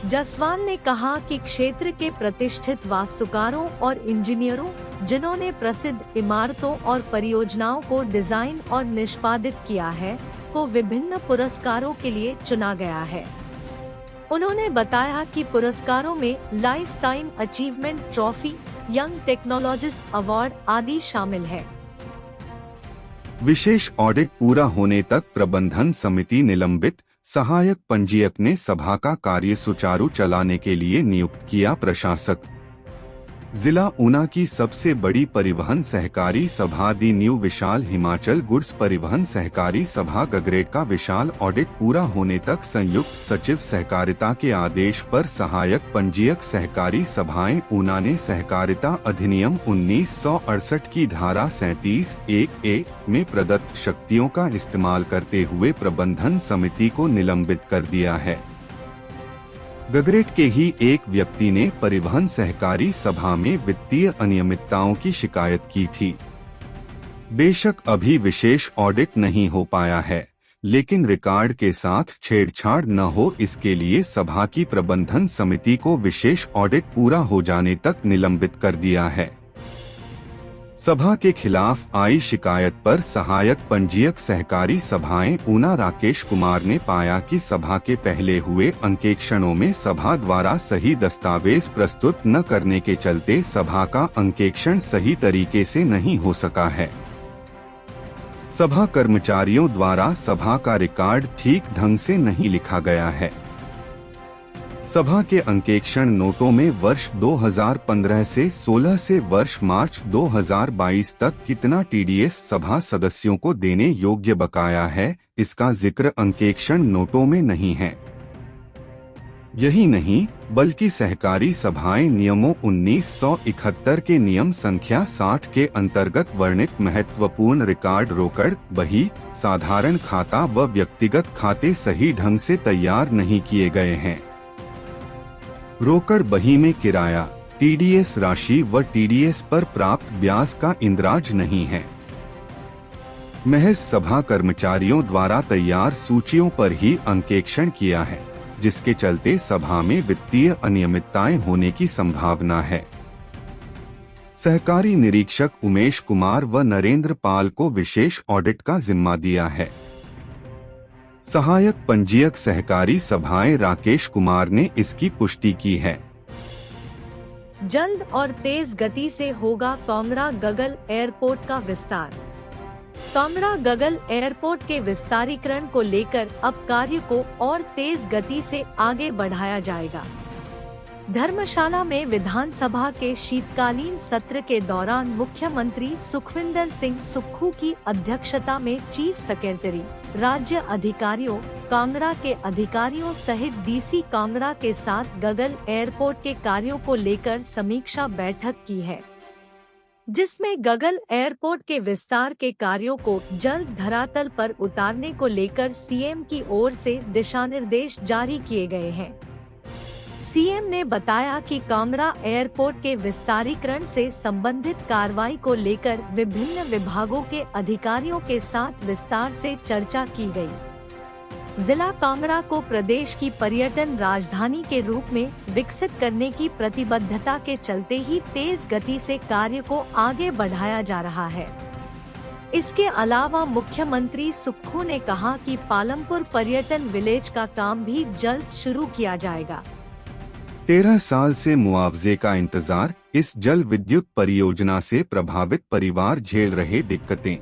जसवाल ने कहा कि क्षेत्र के प्रतिष्ठित वास्तुकारों और इंजीनियरों, जिन्होंने प्रसिद्ध इमारतों और परियोजनाओं को डिजाइन और निष्पादित किया है, को विभिन्न पुरस्कारों के लिए चुना गया है। उन्होंने बताया कि पुरस्कारों में life time achievement trophy, young technologist award आदि शामिल है। विशेष ऑडिट पूरा होने तक प्रबंधन समिति निलंबित, सहायक पंजीयक ने सभा का कार्य सुचारू चलाने के लिए नियुक्त किया प्रशासक। जिला ऊना की सबसे बड़ी परिवहन सहकारी सभा दी न्यू विशाल हिमाचल गुड्स परिवहन सहकारी सभा गगरेट का विशाल ऑडिट पूरा होने तक संयुक्त सचिव सहकारिता के आदेश पर सहायक पंजीयक सहकारी सभाएं ऊना ने सहकारिता अधिनियम 1968 की धारा 37(1)(a) में प्रदत्त शक्तियों का इस्तेमाल करते हुए प्रबंधन समिति को निलंबित कर दिया है। गगरेट के ही एक व्यक्ति ने परिवहन सहकारी सभा में वित्तीय अनियमितताओं की शिकायत की थी। बेशक अभी विशेष ऑडिट नहीं हो पाया है, लेकिन रिकॉर्ड के साथ छेड़छाड़ न हो इसके लिए सभा की प्रबंधन समिति को विशेष ऑडिट पूरा हो जाने तक निलंबित कर दिया है। सभा के खिलाफ आई शिकायत पर सहायक पंजीयक सहकारी सभाएं ऊना राकेश कुमार ने पाया कि सभा के पहले हुए अंकेक्षणों में सभा द्वारा सही दस्तावेज प्रस्तुत न करने के चलते सभा का अंकेक्षण सही तरीके से नहीं हो सका है। सभा कर्मचारियों द्वारा सभा का रिकॉर्ड ठीक ढंग से नहीं लिखा गया है। सभा के अंकेक्षण नोटों में वर्ष 2015 से 16 से वर्ष मार्च 2022 तक कितना टीडीएस सभा सदस्यों को देने योग्य बकाया है, इसका जिक्र अंकेक्षण नोटों में नहीं है। यही नहीं बल्कि सहकारी सभाएं नियमों 1971 के नियम संख्या 60 के अंतर्गत वर्णित महत्वपूर्ण रिकॉर्ड रोकड़, बही, साधारण खाता व व्यक्तिगत खाते सही ढंग से तैयार नहीं किए गए हैं। रोकड़ बही में किराया, टीडीएस राशि व टीडीएस पर प्राप्त ब्याज का इंद्राज नहीं है। महज सभा कर्मचारियों द्वारा तैयार सूचियों पर ही अंकेक्षण किया है, जिसके चलते सभा में वित्तीय अनियमितताएं होने की संभावना है। सहकारी निरीक्षक उमेश कुमार व नरेंद्र पाल को विशेष ऑडिट का जिम्मा दिया है। सहायक पंजीयक सहकारी सभाएं राकेश कुमार ने इसकी पुष्टि की है। जल्द और तेज गति से होगा कांगड़ा गगल एयरपोर्ट का विस्तार। कांगड़ा गगल एयरपोर्ट के विस्तारीकरण को लेकर अब कार्य को और तेज गति से आगे बढ़ाया जाएगा। धर्मशाला में विधानसभा के शीतकालीन सत्र के दौरान मुख्यमंत्री सुखविंदर सिंह सुक्खू की अध्यक्षता में चीफ सेक्रेटरी, राज्य अधिकारियों, कांगड़ा के अधिकारियों सहित डीसी कांगड़ा के साथ गगल एयरपोर्ट के कार्यों को लेकर समीक्षा बैठक की है, जिसमें गगल एयरपोर्ट के विस्तार के कार्यों को जल्द धरातल पर उतारने को लेकर सीएम की ओर से दिशानिर्देश जारी किए गए हैं। सीएम ने बताया कि कांगड़ा एयरपोर्ट के विस्तारीकरण से संबंधित कार्रवाई को लेकर विभिन्न विभागों के अधिकारियों के साथ विस्तार से चर्चा की गई। जिला कांगड़ा को प्रदेश की पर्यटन राजधानी के रूप में विकसित करने की प्रतिबद्धता के चलते ही तेज गति से कार्य को आगे बढ़ाया जा रहा है। इसके अलावा मुख्यमंत्री सुक्खू ने कहा कि पालमपुर पर्यटन विलेज का काम भी जल्द शुरू किया जाएगा। 13 साल से मुआवजे का इंतजार, इस जल विद्युत परियोजना से प्रभावित परिवार झेल रहे दिक्कतें।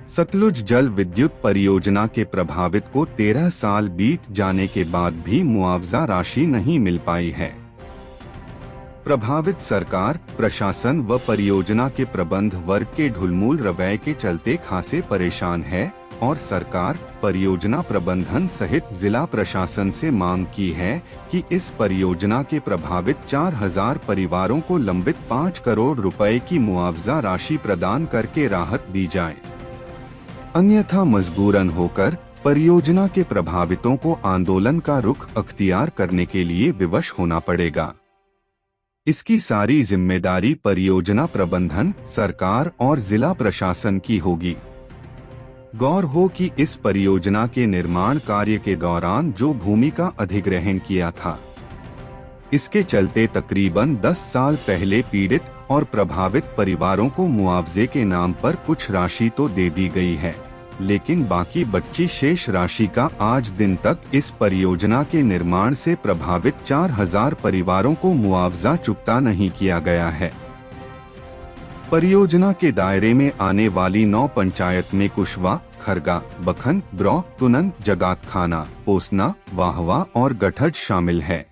सतलुज जल विद्युत परियोजना के प्रभावित को 13 साल बीत जाने के बाद भी मुआवजा राशि नहीं मिल पाई है। प्रभावित सरकार, प्रशासन व परियोजना के प्रबंध वर्ग के ढुलमुल रवैये के चलते खासे परेशान है और सरकार, परियोजना प्रबंधन सहित जिला प्रशासन से मांग की है कि इस परियोजना के प्रभावित 4000 परिवारों को लंबित 5 करोड़ रुपए की मुआवजा राशि प्रदान करके राहत दी जाए। अन्यथा मजबूरन होकर परियोजना के प्रभावितों को आंदोलन का रुख अख्तियार करने के लिए विवश होना पड़ेगा। इसकी सारी जिम्मेदारी परियोजना प्रबंधन, सरकार और जिला प्रशासन की होगी। गौर हो कि इस परियोजना के निर्माण कार्य के दौरान जो भूमि का अधिग्रहण किया था, इसके चलते तकरीबन 10 साल पहले पीड़ित और प्रभावित परिवारों को मुआवजे के नाम पर कुछ राशि तो दे दी गई है, लेकिन बाकी बची शेष राशि का आज दिन तक इस परियोजना के निर्माण से प्रभावित 4000 परिवारों को मुआवजा चुकता नहीं किया गया है। परियोजना के दायरे में आने वाली 9 पंचायत में कुशवा, खरगा, बखन, ब्रौ, तुनन, जगातखाना, पोसना, वाहवा और गठज शामिल है,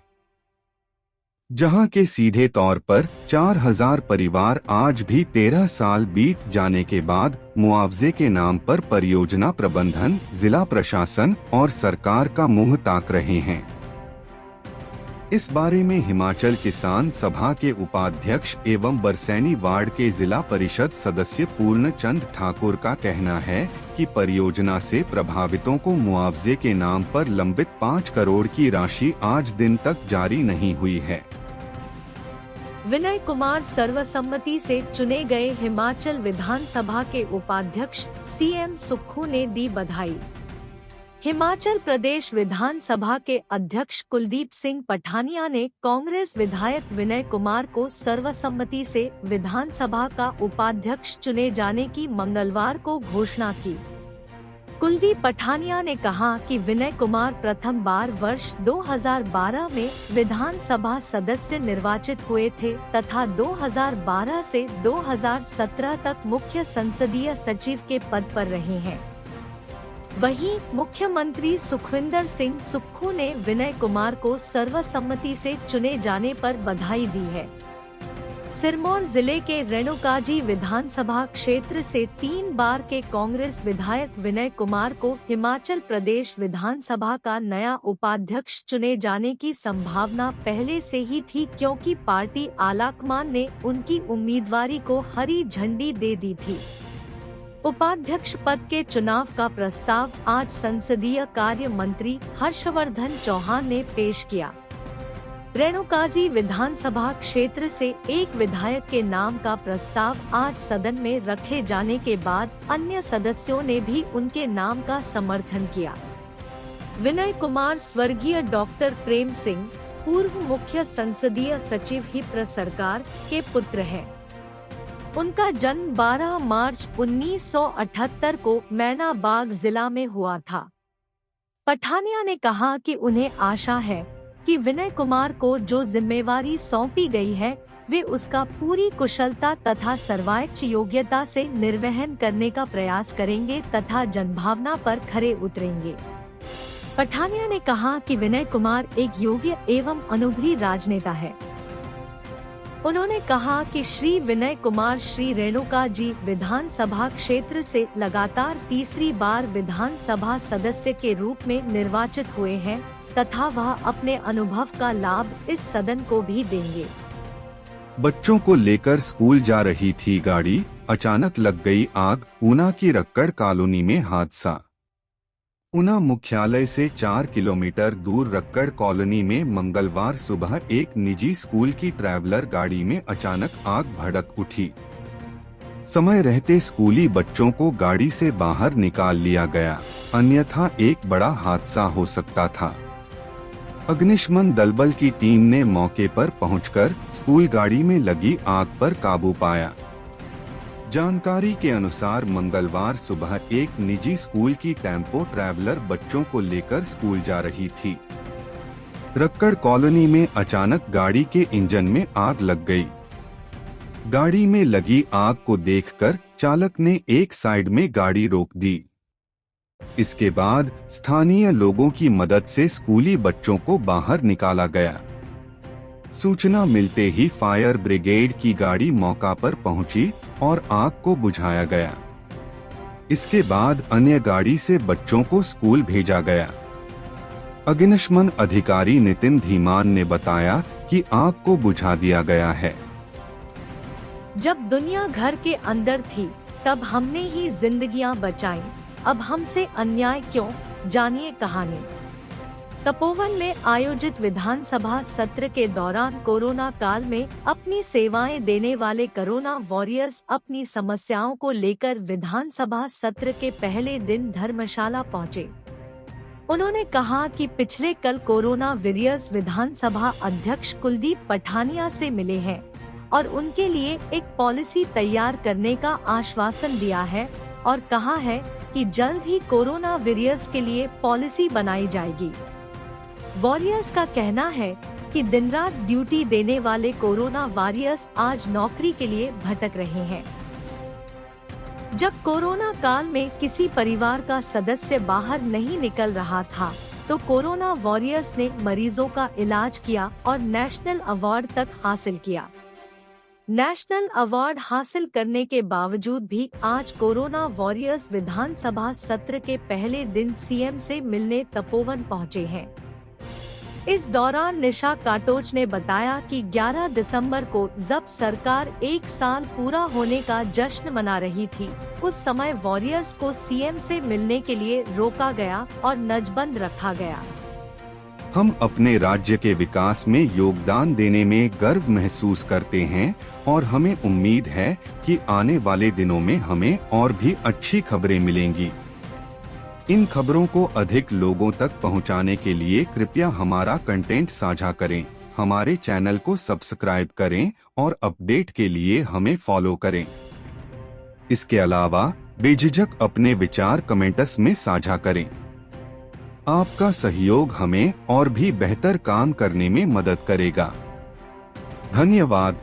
जहां के सीधे तौर पर 4000 परिवार आज भी 13 साल बीत जाने के बाद मुआवजे के नाम पर परियोजना प्रबंधन, जिला प्रशासन और सरकार का मुंह ताक रहे हैं। इस बारे में हिमाचल किसान सभा के उपाध्यक्ष एवं बरसैनी वार्ड के जिला परिषद सदस्य पूर्ण चंद ठाकुर का कहना है कि परियोजना से प्रभावितों को मुआवजे के नाम पर लंबित 5 करोड़ की राशि आज दिन तक जारी नहीं हुई है। विनय कुमार सर्वसम्मति से चुने गए हिमाचल विधानसभा के उपाध्यक्ष, सीएम सुक्खू ने दी बधाई। हिमाचल प्रदेश विधानसभा के अध्यक्ष कुलदीप सिंह पठानिया ने कांग्रेस विधायक विनय कुमार को सर्वसम्मति से विधानसभा का उपाध्यक्ष चुने जाने की मंगलवार को घोषणा की। कुलदीप पठानिया ने कहा कि विनय कुमार प्रथम बार वर्ष 2012 में विधानसभा सदस्य निर्वाचित हुए थे तथा 2012 से 2017 तक मुख्य संसदीय सचिव के पद पर रहे हैं। वहीं मुख्यमंत्री सुखविंदर सिंह सुक्खू ने विनय कुमार को सर्वसम्मति से चुने जाने पर बधाई दी है। सिरमौर जिले के रेणुकाजी विधानसभा क्षेत्र से 3 बार के कांग्रेस विधायक विनय कुमार को हिमाचल प्रदेश विधानसभा का नया उपाध्यक्ष चुने जाने की संभावना पहले से ही थी, क्योंकि पार्टी आलाकमान ने उनकी उम्मीदवारी को हरी झंडी दे दी थी। उपाध्यक्ष पद के चुनाव का प्रस्ताव आज संसदीय कार्य मंत्री हर्षवर्धन चौहान ने पेश किया। रेणुकाजी विधानसभा क्षेत्र से एक विधायक के नाम का प्रस्ताव आज सदन में रखे जाने के बाद अन्य सदस्यों ने भी उनके नाम का समर्थन किया। विनय कुमार स्वर्गीय डॉक्टर प्रेम सिंह, पूर्व मुख्य संसदीय सचिव हिप्र सरकार के पुत्र हैं। उनका जन्म 12 मार्च 1978 को मैनाबाग जिला में हुआ था। पठानिया ने कहा कि उन्हें आशा है कि विनय कुमार को जो जिम्मेवारी सौंपी गई है वे उसका पूरी कुशलता तथा सर्वोच्च योग्यता से निर्वहन करने का प्रयास करेंगे तथा जनभावना पर खरे उतरेंगे। पठानिया ने कहा कि विनय कुमार एक योग्य एवं अनुभवी राजनेता है। उन्होंने कहा कि श्री विनय कुमार श्री रेणुकाजी विधानसभा क्षेत्र से लगातार तीसरी बार विधानसभा सदस्य के रूप में निर्वाचित हुए हैं तथा वह अपने अनुभव का लाभ इस सदन को भी देंगे। बच्चों को लेकर स्कूल जा रही थी गाड़ी, अचानक लग गई आग। ऊना की रक्कड़ कॉलोनी में हादसा। ऊना मुख्यालय से 4 किलोमीटर दूर रक्कड़ कॉलोनी में मंगलवार सुबह एक निजी स्कूल की ट्रैवलर गाड़ी में अचानक आग भड़क उठी। समय रहते स्कूली बच्चों को गाड़ी से बाहर निकाल लिया गया, अन्यथा एक बड़ा हादसा हो सकता था। अग्निशमन दल की टीम ने मौके पर पहुंचकर स्कूल गाड़ी में लगी आग पर काबू पाया। जानकारी के अनुसार मंगलवार सुबह एक निजी स्कूल की टेम्पो ट्रैवलर बच्चों को लेकर स्कूल जा रही थी। रक्कड़ कॉलोनी में अचानक गाड़ी के इंजन में आग लग गई। गाड़ी में लगी आग को देखकर चालक ने एक साइड में गाड़ी रोक दी। इसके बाद स्थानीय लोगों की मदद से स्कूली बच्चों को बाहर निकाला गया। सूचना मिलते ही फायर ब्रिगेड की गाड़ी मौका पर पहुंची और आग को बुझाया गया। इसके बाद अन्य गाड़ी से बच्चों को स्कूल भेजा गया। अग्निशमन अधिकारी नितिन धीमान ने बताया कि आग को बुझा दिया गया है। जब दुनिया घर के अंदर थी तब हमने ही जिंदगियां बचाई, अब हमसे अन्याय क्यों, जानिए कहानी। तपोवन में आयोजित विधानसभा सत्र के दौरान कोरोना काल में अपनी सेवाएं देने वाले कोरोना वॉरियर्स अपनी समस्याओं को लेकर विधानसभा सत्र के पहले दिन धर्मशाला पहुंचे। उन्होंने कहा कि पिछले कल कोरोना वॉरियर्स विधानसभा अध्यक्ष कुलदीप पठानिया से मिले हैं और उनके लिए एक पॉलिसी तैयार करने का आश्वासन दिया है और कहा है कि जल्द ही कोरोना वॉरियर्स के लिए पॉलिसी बनाई जाएगी। वॉरियर्स का कहना है कि दिन रात ड्यूटी देने वाले कोरोना वॉरियर्स आज नौकरी के लिए भटक रहे हैं। जब कोरोना काल में किसी परिवार का सदस्य बाहर नहीं निकल रहा था तो कोरोना वॉरियर्स ने मरीजों का इलाज किया और नेशनल अवार्ड तक हासिल किया। नेशनल अवार्ड हासिल करने के बावजूद भी आज कोरोना वॉरियर्स विधानसभा सत्र के पहले दिन सीएम से मिलने तपोवन पहुंचे हैं। इस दौरान निशा काटोच ने बताया कि 11 दिसंबर को जब सरकार 1 साल पूरा होने का जश्न मना रही थी, उस समय वॉरियर्स को सीएम से मिलने के लिए रोका गया और नजबंद रखा गया। हम अपने राज्य के विकास में योगदान देने में गर्व महसूस करते हैं और हमें उम्मीद है कि आने वाले दिनों में हमें और भी अच्छी खबरें मिलेंगी। इन खबरों को अधिक लोगों तक पहुंचाने के लिए कृपया हमारा कंटेंट साझा करें, हमारे चैनल को सब्सक्राइब करें और अपडेट के लिए हमें फॉलो करें। इसके अलावा बेझिझक अपने विचार कमेंट्स में साझा करें। आपका सहयोग हमें और भी बेहतर काम करने में मदद करेगा। धन्यवाद।